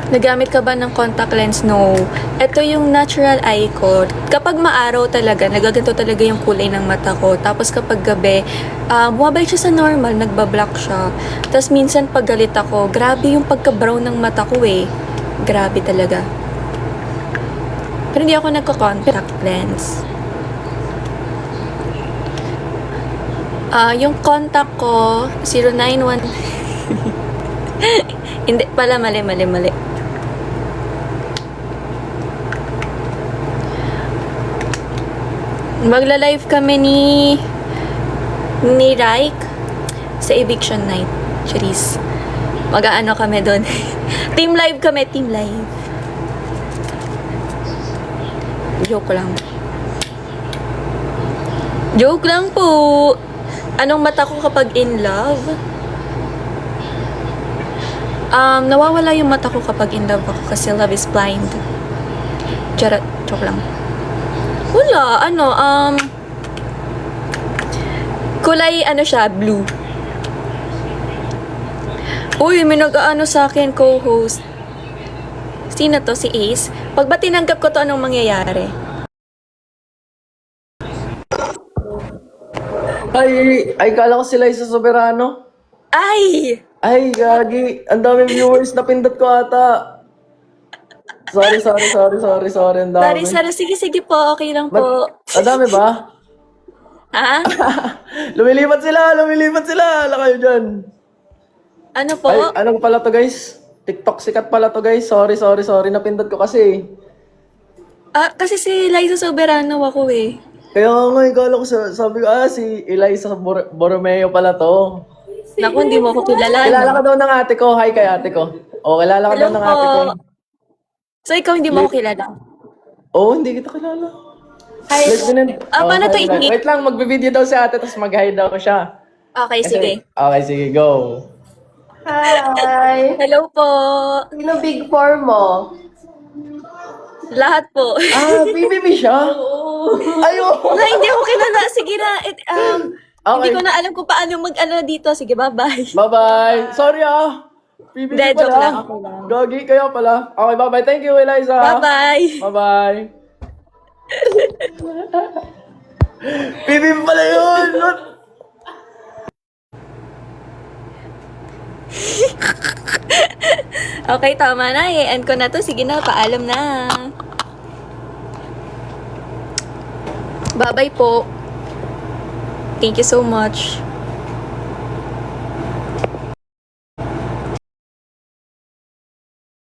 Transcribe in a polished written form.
Nagamit ka ba ng contact lens? No. Ito yung natural eye ko. Kapag maaraw talaga, nagaganto talaga yung kulay ng mata ko. Tapos kapag gabi, bumabalik siya sa normal, nagbablock siya. Tapos minsan pag galit ako, grabe yung pagka-brown ng mata ko eh. Grabe talaga. Pero hindi ako nagko-contact lens. Yung contact ko, 091... Hindi pala, mali. Magla-live kami ni Raik sa eviction night. Charis. Mag-aano kami doon. Team live kami, team live. Joke lang. Joke lang po. Anong mata ko kapag in love? Nawawala yung mata ko kapag in love ako kasi love is blind. Charot, joke lang. Wala, kulay, siya, blue. Uy, may nag-aano sa akin, co-host. Sino to? Si Ace? Pag ba tinanggap ko to, anong mangyayari? Ay, kala ko sila isa Soberano. Ay! Ay, gagi. Ang daming viewers na pindot ko ata. Sorry. Ang dami. Sorry. Sige po. Okay lang po. Ang dami ba? Ha? Lumilipat sila. Ala kayo dyan. Ano po? Ay, ano pala to guys? TikTok sikat pala to guys. Sorry. Napindot ko kasi. Kasi si Liza Soberano ako eh. Kaya nga, kala ko sabi ko, si Eliza Borromeo pala to. Naku, hindi mo ako kilala. Kilala ka daw ng ate ko. Hi kay ate ko. O, kilala ka daw Hello ng po. ate ko. So, ikaw hindi mo ako kilala? Oo, hindi kita kilala. Hi. Paano to hi. i-meet? Wait lang, magbe-video daw si ate, tapos mag-hi daw siya. Okay, sige. Okay, sige, go. Hi! Hello po. Sino big four mo? Lahat po. PBB siya? Ayo! Wala, hindi ako kilala. Sige na. Hindi Okay. ko na alam kung paano mag-ano dito. Sige, bye-bye. Bye-bye. Sorry PBB Hindi, pala. joke lang. Okay lang. Gagi, kaya pala. Okay, bye-bye. Thank you, Eliza. Bye-bye. Bye-bye. PBB pala yun! Okay, tama na. I-end ko na to. Sige na, paalam na. Bye-bye po. Thank you so much.